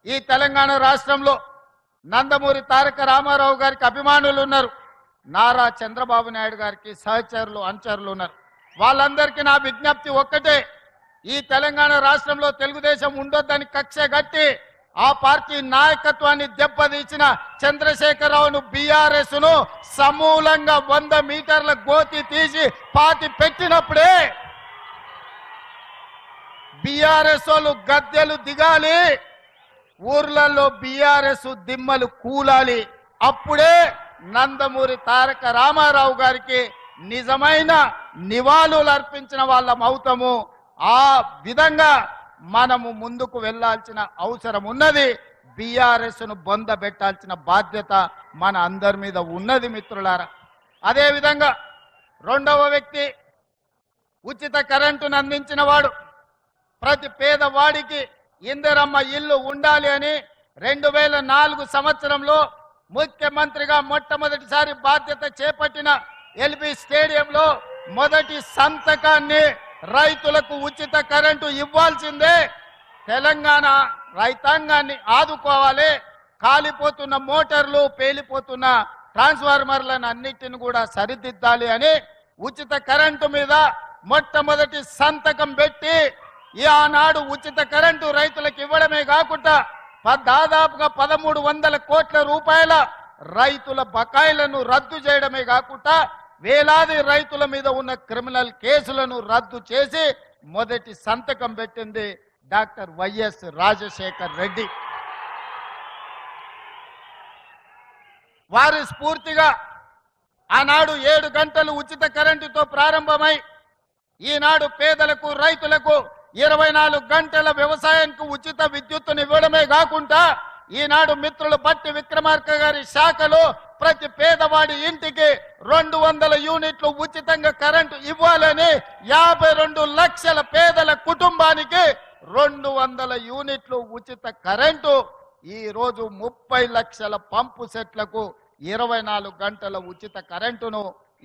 ఈ తెలంగాణ రాష్ట్రంలో నందమూరి తారక రామారావు గారికి అభిమానులు ఉన్నారు, నారా చంద్రబాబు నాయుడు గారికి సహచరులు అనుచరులు ఉన్నారు. వాళ్ళందరికీ నా విజ్ఞప్తి ఒక్కటే, ఈ తెలంగాణ రాష్ట్రంలో తెలుగుదేశం ఉండొద్దని కక్ష గట్టి ఆ పార్టీ నాయకత్వాన్ని దెబ్బతీసిన చంద్రశేఖరరావును బీఆర్ఎస్ ను సమూలంగా 100 మీటర్ల గోతి తీసి పాతి పెట్టినప్పుడే బీఆర్ఎస్ వాళ్ళు గద్దెలు దిగాలి, ఊర్లలో బీఆర్ఎస్ దిమ్మలు కూలాలి. అప్పుడే నందమూరి తారక రామారావు గారికి నిజమైన నివాళులు అర్పించిన వాళ్ళం అవుతాము. ఆ విధంగా మనము ముందుకు వెళ్లాల్సిన అవసరం ఉన్నది. బీఆర్ఎస్ ను బొంద పెట్టాల్సిన బాధ్యత మన అందరి మీద ఉన్నది మిత్రులారా. అదే విధంగా రెండవ వ్యక్తి ఉచిత కరెంటును అందించిన వాడు, ప్రతి పేదవాడికి ఇందిరమ్మ ఇల్లు ఉండాలి అని 2004 సంవత్సరంలో ముఖ్యమంత్రిగా మొట్టమొదటిసారి బాధ్యత చేపట్టిన ఎల్బీ స్టేడియంలో మొదటి సంతకాన్ని రైతులకు ఉచిత కరెంటు ఇవ్వాల్సిందే. తెలంగాణ రైతాంగాన్ని ఆదుకోవాలి. కాలిపోతున్న మోటార్లు, పేలిపోతున్న ట్రాన్స్ఫార్మర్లను అన్నిటిని కూడా సరిదిద్దాలి అని ఉచిత కరెంటు మీద మొట్టమొదటి సంతకం పెట్టి ఆనాడు ఉచిత కరెంటు రైతులకు ఇవ్వడమే కాకుండా దాదాపుగా 1300 కోట్ల రూపాయల రైతుల బకాయిలను రద్దు చేయడమే కాకుండా వేలాది రైతుల మీద ఉన్న క్రిమినల్ కేసులను రద్దు చేసి మొదటి సంతకం పెట్టింది డాక్టర్ వైఎస్ రాజశేఖర్ రెడ్డి. వారి స్ఫూర్తిగా ఆనాడు 7 గంటలు ఉచిత కరెంటుతో ప్రారంభమై ఈనాడు పేదలకు రైతులకు 24 గంటల వ్యవసాయానికి ఉచిత విద్యుత్తును ఇవ్వడమే కాకుండా ఈనాడు మిత్రులు బట్టి విక్రమార్క గారి శాఖలో ప్రతి పేదవాడి ఇంటికి 200 యూనిట్లు ఉచితంగా కరెంటు ఇవ్వాలని 52 లక్షల పేదల కుటుంబానికి 200 యూనిట్లు ఉచిత కరెంటు, ఈ రోజు 30 లక్షల పంపు సెట్లకు 24 గంటల ఉచిత కరెంటును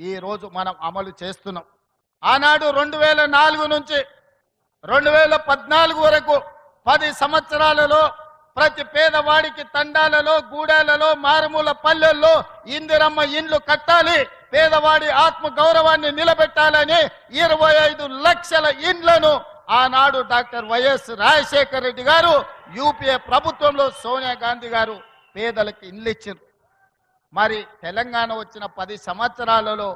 ఈ రోజు మనం అమలు చేస్తున్నాం. ఆనాడు 2004 నుంచి 2014 వరకు 10 సంవత్సరాలలో ప్రతి పేదవాడికి తండాలలో, గూడాలలో, మారుమూల పల్లెల్లో ఇందిరమ్మ ఇండ్లు కట్టాలి, పేదవాడి ఆత్మ గౌరవాన్ని నిలబెట్టాలని 25 లక్షల ఇండ్లను ఆనాడు డాక్టర్ వైఎస్ రాజశేఖర్ రెడ్డి గారు యూపీఏ ప్రభుత్వంలో సోనియా గాంధీ గారు పేదలకు ఇండ్లు ఇచ్చారు. మరి తెలంగాణ వచ్చిన 10 సంవత్సరాలలో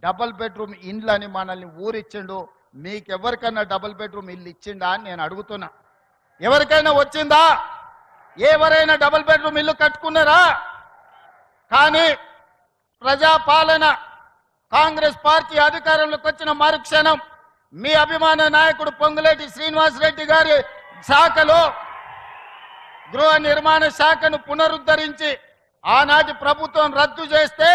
డబుల్ బెడ్రూమ్ ఇండ్లని మనల్ని ఊరిచ్చిండు. మీకెవరికైనా డబుల్ బెడ్రూమ్ ఇల్లు ఇచ్చిండా అని నేను అడుగుతున్నా. ఎవరికైనా వచ్చిందా? ఎవరైనా డబుల్ బెడ్రూమ్ ఇల్లు కట్టుకున్నారా? కానీ ప్రజాపాలన కాంగ్రెస్ పార్టీ అధికారంలోకి వచ్చిన మరుక్షణం మీ అభిమాన నాయకుడు పొంగులేటి శ్రీనివాస్ రెడ్డి గారి శాఖలో గృహ నిర్మాణ శాఖను పునరుద్ధరించి ఆనాటి ప్రభుత్వం రద్దు చేస్తే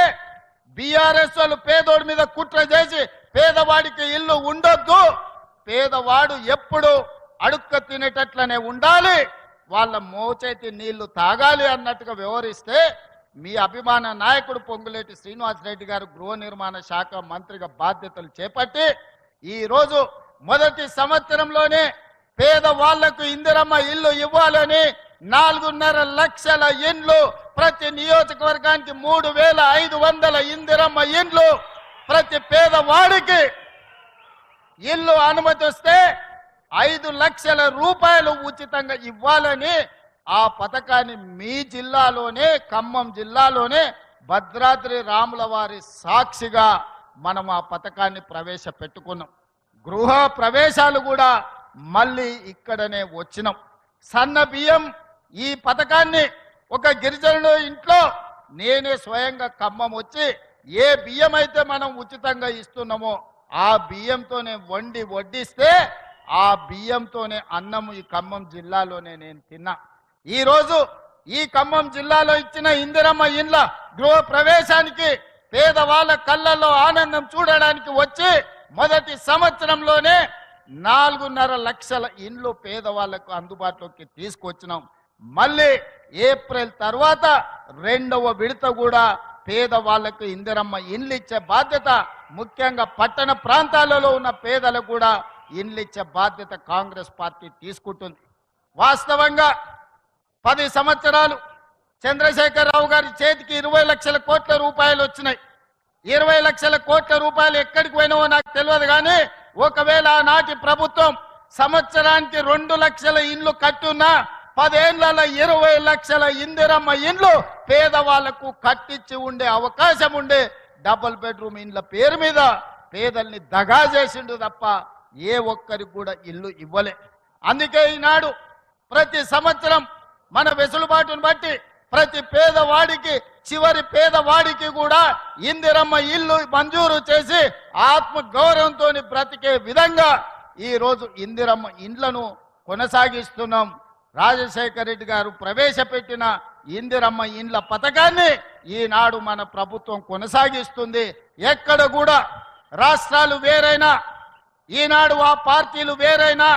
బీఆర్ఎస్ వాళ్ళు పేదోడి మీద కుట్ర చేసి పేదవాడికి ఇల్లు ఉండొద్దు, పేదవాడు ఎప్పుడు అడుక్క తినేటట్లనే ఉండాలి, వాళ్ళ మోచేతి నీళ్లు తాగాలి అన్నట్టుగా వ్యవహరిస్తే మీ అభిమాన నాయకుడు పొంగులేటి శ్రీనివాస్ రెడ్డి గారు గృహ నిర్మాణ శాఖ మంత్రిగా బాధ్యతలు చేపట్టి ఈరోజు మొదటి సంవత్సరంలోనే పేదవాళ్లకు ఇందిరమ్మ ఇల్లు ఇవ్వాలని 4.5 లక్షల ఇండ్లు, ప్రతి నియోజకవర్గానికి 3500 ఇందిరమ్మ ఇండ్లు, ప్రతి పేదవాడికి ఇల్లు అనుమతి వస్తే 5 లక్షల రూపాయలు ఉచితంగా ఇవ్వాలని ఆ పథకాన్ని మీ జిల్లాలోనే, ఖమ్మం జిల్లాలోనే భద్రాద్రి రాముల వారి సాక్షిగా మనం ఆ పథకాన్ని ప్రవేశపెట్టుకున్నాం. గృహ ప్రవేశాలు కూడా మళ్ళీ ఇక్కడనే వచ్చినాం. సన్న బియ్యం ఈ పథకాన్ని ఒక గిరిజనుడు ఇంట్లో నేనే స్వయంగా ఖమ్మం వచ్చి ఏ బియ్యం అయితే మనం ఉచితంగా ఇస్తున్నామో ఆ బియ్యంతోనే వడ్డిస్తే ఆ బియ్యంతోనే అన్నం ఈ ఖమ్మం జిల్లాలోనే నేను తిన్నా. ఈరోజు ఈ ఖమ్మం జిల్లాలో ఇచ్చిన ఇందిరమ్మ ఇండ్ల గృహ ప్రవేశానికి పేదవాళ్ళ కళ్ళల్లో ఆనందం చూడడానికి వచ్చి మొదటి సంవత్సరంలోనే 4.5 లక్షల ఇండ్లు పేదవాళ్లకు అందుబాటులోకి తీసుకొచ్చినాం. మళ్ళీ ఏప్రిల్ తర్వాత 2వ విడత కూడా పేదవాళ్లకు ఇందిరమ్మ ఇండ్లు ఇచ్చే బాధ్యత, ముఖ్యంగా పట్టణ ప్రాంతాలలో ఉన్న పేదలకు కూడా ఇండ్లు ఇచ్చే బాధ్యత కాంగ్రెస్ పార్టీ తీసుకుంటుంది. వాస్తవంగా 10 సంవత్సరాలు చంద్రశేఖరరావు గారి చేతికి 20 లక్షల కోట్ల రూపాయలు వచ్చినాయి. 20 లక్షల కోట్ల రూపాయలు ఎక్కడికి పోయినావో నాకు తెలియదు, కానీ ఒకవేళ ఆనాటి ప్రభుత్వం సంవత్సరానికి 2 లక్షల ఇండ్లు కట్టున్నా 10 ఏళ్లలో 20 లక్షల ఇందిరమ్మ ఇండ్లు పేదవాళ్లకు కట్టించి ఉండే అవకాశం ఉండే. డబుల్ బెడ్రూమ్ ఇండ్ల పేరు మీద పేదల్ని దగా చేసిండు తప్ప ఏ ఒక్కరికి కూడా ఇల్లు ఇవ్వలే. అందుకే ఈనాడు ప్రతి సంవత్సరం మన వెసులుబాటును బట్టి ప్రతి పేదవాడికి, చివరి పేదవాడికి కూడా ఇందిరమ్మ ఇల్లు మంజూరు చేసి ఆత్మ గౌరవంతో బ్రతికే విధంగా ఈ రోజు ఇందిరమ్మ ఇండ్లను కొనసాగిస్తున్నాం. రాజశేఖర రెడ్డి గారు ప్రవేశపెట్టిన ఇందిరమ్మ ఇండ్ల పథకాన్ని ఈనాడు మన ప్రభుత్వం కొనసాగిస్తుంది. ఎక్కడ కూడా రాష్ట్రాలు వేరైనా, ఈనాడు ఆ పార్టీలు వేరైనా,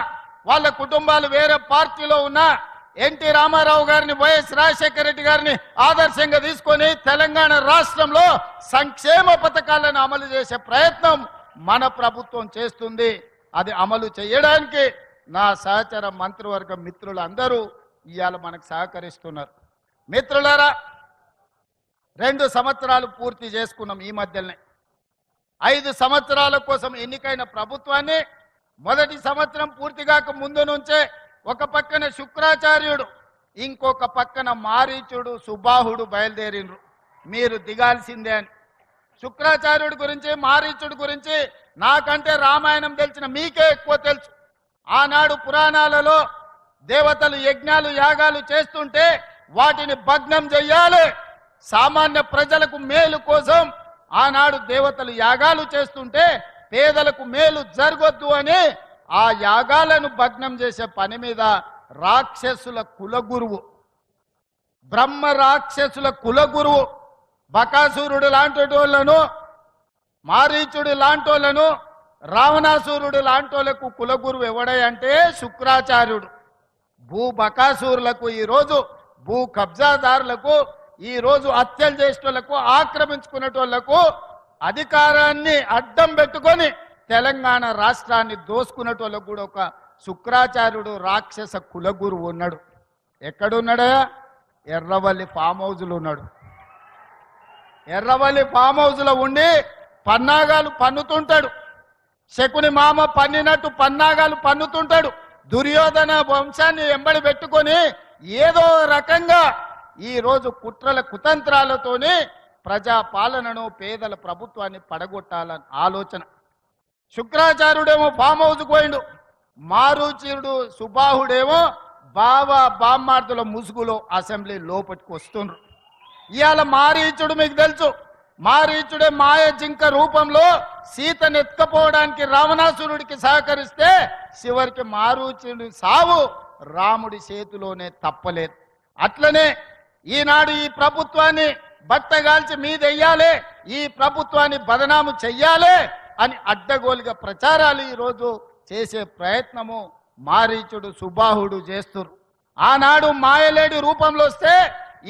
వాళ్ళ కుటుంబాలు వేరే పార్టీలో ఉన్నా ఎన్టీ రామారావు గారిని, వైఎస్ రాజశేఖర రెడ్డి గారిని ఆదర్శంగా తీసుకొని తెలంగాణ రాష్ట్రంలో సంక్షేమ పథకాలను అమలు చేసే ప్రయత్నం మన ప్రభుత్వం చేస్తుంది. అది అమలు చేయడానికి నా సహచర మంత్రివర్గ మిత్రులందరూ ఇవాళ మనకు సహకరిస్తున్నారు. మిత్రులారా, 2 సంవత్సరాలు పూర్తి చేసుకున్నాం. ఈ మధ్యనే 5 సంవత్సరాల కోసం ఎన్నికైన ప్రభుత్వాన్ని మొదటి సంవత్సరం పూర్తిగాక ముందు నుంచే ఒక పక్కన శుక్రాచార్యుడు, ఇంకొక పక్కన మారీచుడు, సుబాహుడు బయలుదేరిండ్రు మీరు దిగాల్సిందే అని. శుక్రాచార్యుడి గురించి, మారీచుడి గురించి నాకంటే రామాయణం తెలిసిన మీకే ఎక్కువ తెలుసు. ఆనాడు పురాణాలలో దేవతలు యజ్ఞాలు యాగాలు చేస్తుంటే వాటిని భగ్నం చెయ్యాలి, సామాన్య ప్రజలకు మేలు కోసం ఆనాడు దేవతలు యాగాలు చేస్తుంటే పేదలకు మేలు జరగొద్దు అని ఆ యాగాలను భగ్నం చేసే పని మీద రాక్షసుల కులగురువు, బ్రహ్మ రాక్షసుల కులగురువు బకాసురుడు లాంటి వాళ్ళను, మారీచుడు లాంటి వాళ్ళను, రావణాసురుడు లాంటి వాళ్ళకు కులగురువు ఎవడంటే శుక్రాచార్యుడు. భూ బకాసురులకు, ఈరోజు భూ కబ్జాదారులకు, ఈరోజు హత్యలు చేసేటోళ్లకు, ఆక్రమించుకునేటోళ్లకు అధికారాన్ని అడ్డం పెట్టుకొని తెలంగాణ రాష్ట్రాన్ని దోసుకునేటోళ్ళకు కూడా ఒక శుక్రాచార్యుడు రాక్షస కులగురువు ఉన్నాడు. ఎక్కడున్నాడా? ఎర్రవల్లి ఫామ్ హౌజ్లో ఉన్నాడు. ఎర్రవల్లి ఫామ్ హౌజ్లో ఉండి పన్నాగాలు పన్నుతుంటాడు. శకుని మామ పన్నినట్టు పన్నాగాలు పన్నుతుంటాడు. దుర్యోధన వంశాన్ని ఎంబడి పెట్టుకొని ఏదో రకంగా ఈరోజు కుట్రల కుతంత్రాలతోనే ప్రజాపాలనను, పేదల ప్రభుత్వాన్ని పడగొట్టాలని ఆలోచన. శుక్రాచార్యుడేమో ఫామ్ హౌస్ పోయిండు, మారుచీరుడు సుబాహుడేమో బామ్మార్దుల ముసుగులో అసెంబ్లీ లోపలికి వస్తుండ్రు. ఇవాళ మారీచుడు మీకు తెలుసు, మారీచుడే మాయ జింక రూపంలో సీతను ఎత్తుకపోవడానికి రావణాసురుడికి సహకరిస్తే చివరికి మారీచుడి సావు రాముడి చేతిలోనే తప్పలేదు. అట్లనే ఈనాడు ఈ ప్రభుత్వాన్ని బట్టగాల్చి మీదెయ్యాలి, ఈ ప్రభుత్వాన్ని బదనాము చెయ్యాలి అని అడ్డగోలుగా ప్రచారాలు ఈరోజు చేసే ప్రయత్నము మారీచుడు సుబాహుడు చేస్తున్నారు. ఆనాడు మాయలేడి రూపంలో వస్తే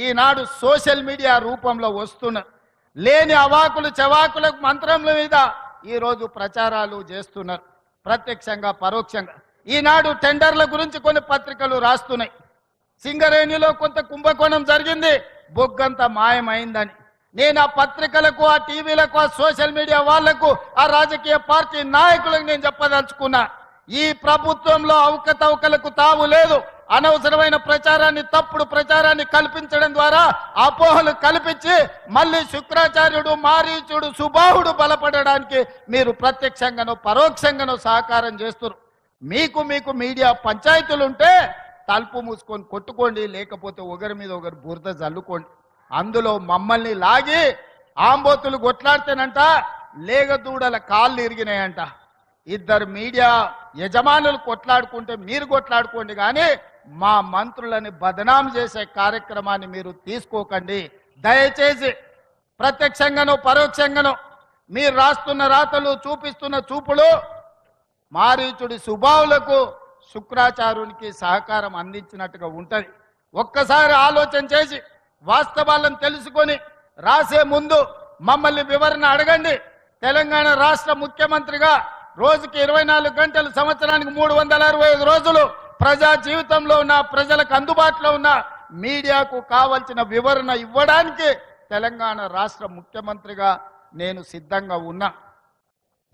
ఈనాడు సోషల్ మీడియా రూపంలో వస్తున్నారు. లేని అవాకులు చవాకుల మంత్రముల మీద ఈరోజు ప్రచారాలు చేస్తున్నారు, ప్రత్యక్షంగా పరోక్షంగా. ఈనాడు టెండర్ల గురించి కొన్ని పత్రికలు రాస్తున్నాయి. సింగరేణిలో కొంత కుంభకోణం జరిగింది, బొగ్గంత మాయమైందని. నేను ఆ పత్రికలకు, ఆ టీవీలకు, ఆ సోషల్ మీడియా వాళ్లకు, ఆ రాజకీయ పార్టీ నాయకులకు నేను చెప్పదలుచుకున్నా, ఈ ప్రభుత్వంలో అవకతవకలకు తావు లేదు. అనవసరమైన ప్రచారాన్ని, తప్పుడు ప్రచారాన్ని కల్పించడం ద్వారా అపోహలు కల్పించి మళ్ళీ శుక్రాచార్యుడు, మారీచుడు, సుబాహుడు బలపడడానికి మీరు ప్రత్యక్షంగానో పరోక్షంగానో సహకారం చేస్తున్నారు. మీకు మీడియా పంచాయతీలుంటే తలుపు మూసుకొని కొట్టుకోండి, లేకపోతే ఒకరి మీద ఒకరు బురద జల్లుకోండి. అందులో మమ్మల్ని లాగి ఆంబోతులు కొట్లాడితేనంట లేగదూడల కాళ్ళు ఇరిగినాయంట. 2 మీడియా యజమానులు కొట్లాడుకుంటే మీరు కొట్లాడుకోండి, కానీ మా మంత్రులని బదనాం చేసే కార్యక్రమాన్ని మీరు తీసుకోకండి. దయచేసి ప్రత్యక్షంగానో పరోక్షంగానో మీరు రాస్తున్న రాతలు, చూపిస్తున్న చూపులు మారీచుడి సుబాహులకు, శుక్రాచార్యునికి సహకారం అందించినట్టుగా ఉంటుంది. ఒక్కసారి ఆలోచన చేసి వాస్తవాలను తెలుసుకొని రాసే ముందు మమ్మల్ని వివరణ అడగండి. తెలంగాణ రాష్ట్ర ముఖ్యమంత్రిగా రోజుకి 24 గంటలు, సంవత్సరానికి 365 రోజులు ప్రజా జీవితంలో ఉన్న, ప్రజలకు అందుబాటులో ఉన్న మీడియాకు కావాల్సిన వివరణ ఇవ్వడానికి తెలంగాణ రాష్ట్ర ముఖ్యమంత్రిగా నేను సిద్ధంగా ఉన్నా.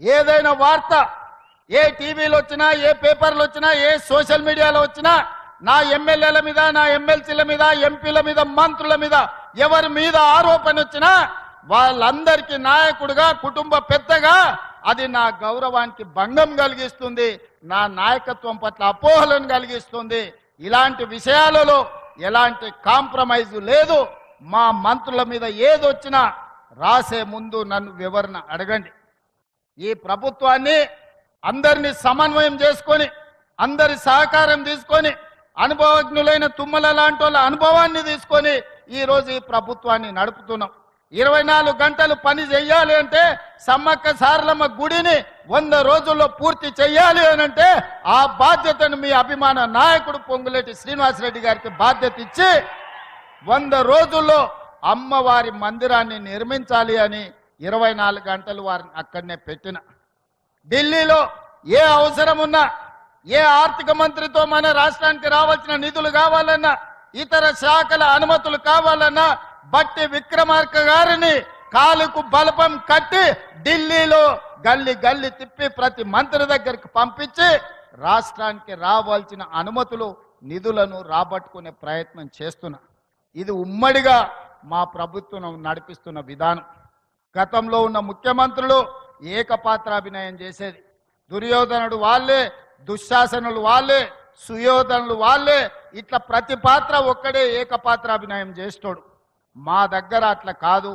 ఏదైనా వార్త ఏ టీవీలో వచ్చినా, ఏ పేపర్లు వచ్చినా, ఏ సోషల్ మీడియాలో వచ్చినా నా ఎమ్మెల్యేల మీద, నా ఎమ్మెల్సీల మీద, ఎంపీల మీద, మంత్రుల మీద ఎవరి మీద ఆరోపణ వచ్చినా వాళ్ళందరికీ నాయకుడిగా, కుటుంబ పెద్దగా అది నా గౌరవానికి భంగం కలిగిస్తుంది, నా నాయకత్వం పట్ల అపోహలను కలిగిస్తుంది. ఇలాంటి విషయాలలో ఎలాంటి కాంప్రమైజ్ లేదు. మా మంత్రుల మీద ఏదొచ్చినా రాసే ముందు నన్ను వివరణ అడగండి. ఈ ప్రభుత్వాన్ని అందరినీ సమన్వయం చేసుకొని, అందరి సహకారం తీసుకొని, అనుభవజ్ఞులైన తుమ్మల లాంటి వాళ్ళ అనుభవాన్ని తీసుకొని ఈరోజు ఈ ప్రభుత్వాన్ని నడుపుతున్నాం. 24 గంటలు పని చెయ్యాలి అంటే, సమ్మక్క సారలమ్మ గుడిని 100 రోజుల్లో పూర్తి చెయ్యాలి అని అంటే ఆ బాధ్యతను మీ అభిమాన నాయకుడు పొంగులేటి శ్రీనివాసరెడ్డి గారికి బాధ్యత ఇచ్చి 100 రోజుల్లో అమ్మవారి మందిరాన్ని నిర్మించాలి అని 24 గంటలు వారిని అక్కడనే పెట్టిన. ఢిల్లీలో ఏ అవసరం ఉన్నా, ఏ ఆర్థిక మంత్రితో మన రాష్ట్రానికి రావాల్సిన నిధులు కావాలన్నా, ఇతర శాఖల అనుమతులు కావాలన్నా బట్టి విక్రమార్క గారిని కాలుకు బలపం కట్టి ఢిల్లీలో గల్లి గల్లి తిప్పి ప్రతి మంత్రి దగ్గరికి పంపించి రాష్ట్రానికి రావాల్సిన అనుమతులు, నిధులను రాబట్టుకునే ప్రయత్నం చేస్తున్నా. ఇది ఉమ్మడిగా మా ప్రభుత్వం నడిపిస్తున్న విధానం. గతంలో ఉన్న ముఖ్యమంత్రులు ఏకపాత్రాభినయం చేసేది. దుర్యోధనుడు వాళ్ళే, దుశ్శాసనులు వాళ్ళే, సుయోధనులు వాళ్ళే, ఇట్లా ప్రతి పాత్ర ఒక్కడే ఏకపాత్రాభినయం చేస్తాడు. మా దగ్గర అట్లా కాదు.